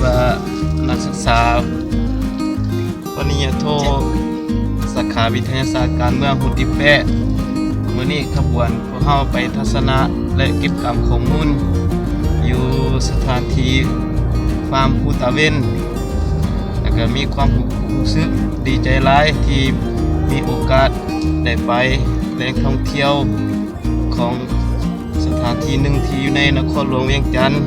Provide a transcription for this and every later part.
ว่านักศึกษาปริญญาโทสาขาวิทยาศาสตร์การเมืองหุ่นที่8มื้อนี้ขบวนพวกเฮาไปทัศนะและเก็บกรรมข้อมูลอยู่สถานที่ฟาร์มภูตาเว้นแล้วก็มีความรู้สึกดีใจหลายที่มีโอกาสได้ไปแหล่งท่องเที่ยวของสถานที่หนึ่งที่อยู่ในนครหลวงเวียงจันทน์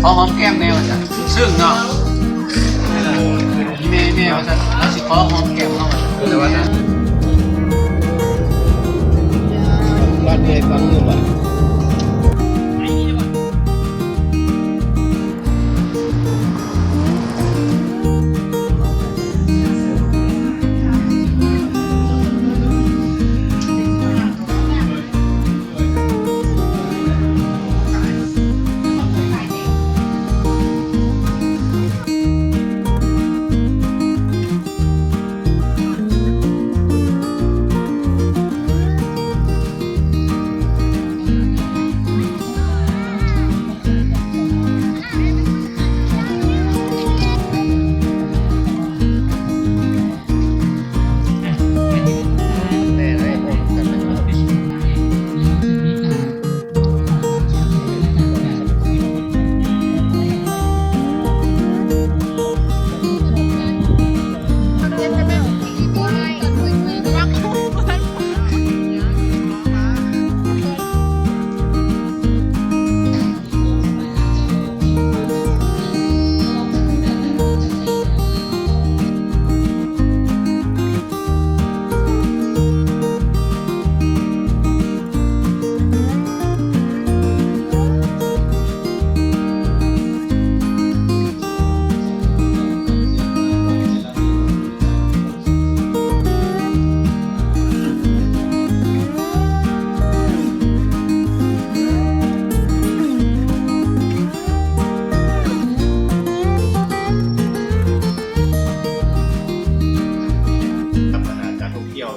เอาหอมแก้มแมวจ้ะซึ่งเนาะแมวจ้ะแล้วสิขอหอมแก้มเขาแต่ว่าจ้ะบ้านเลยฟังอยู่บ่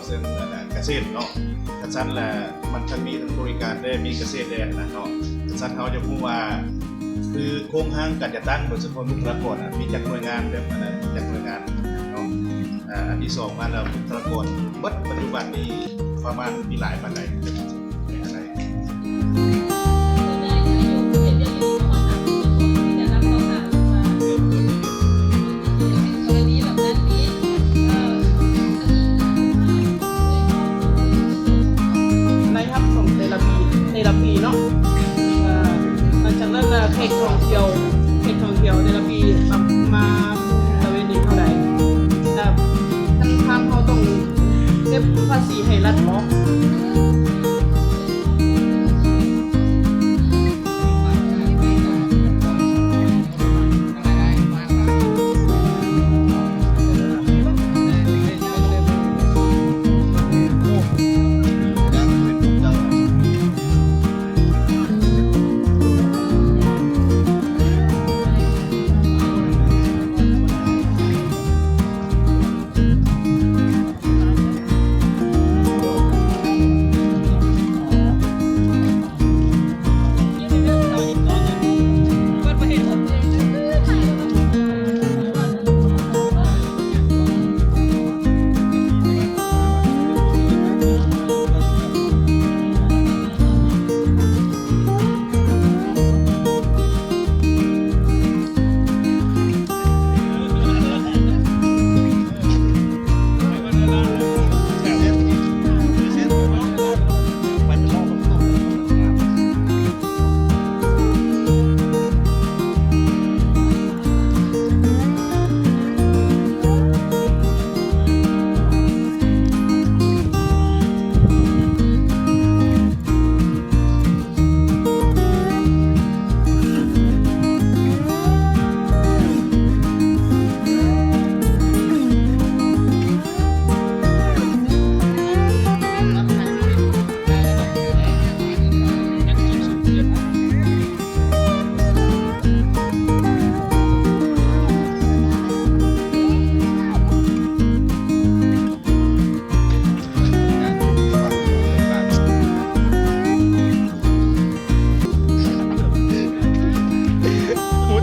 ซึ่งเกษตรเนาะกระชั้นแหละมันทั้งมีทั้งบริการได้มีเกษตรได้นะเนาะกระชั้นเขาจะพูดว่าคือโครงห้างการจัดตั้งโดยเฉพาะบุคลากรมีจากหน่วยงานแบบนั้นจากหน่วยงานเนาะอันที่2มาแล้วบุคลากรปัจจุบันนี้ประมาณมีหลายปัจจัยอะไรเพจท่องเที่ยวในละปีมาตะเวนนี้เท่าไหร่แต่ทางเขาต้องเก็บภาษีให้รัฐบ่ เ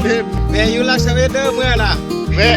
เทพ แม่อยู่ลักษเวเดอร์เมื่อล่ะ แม่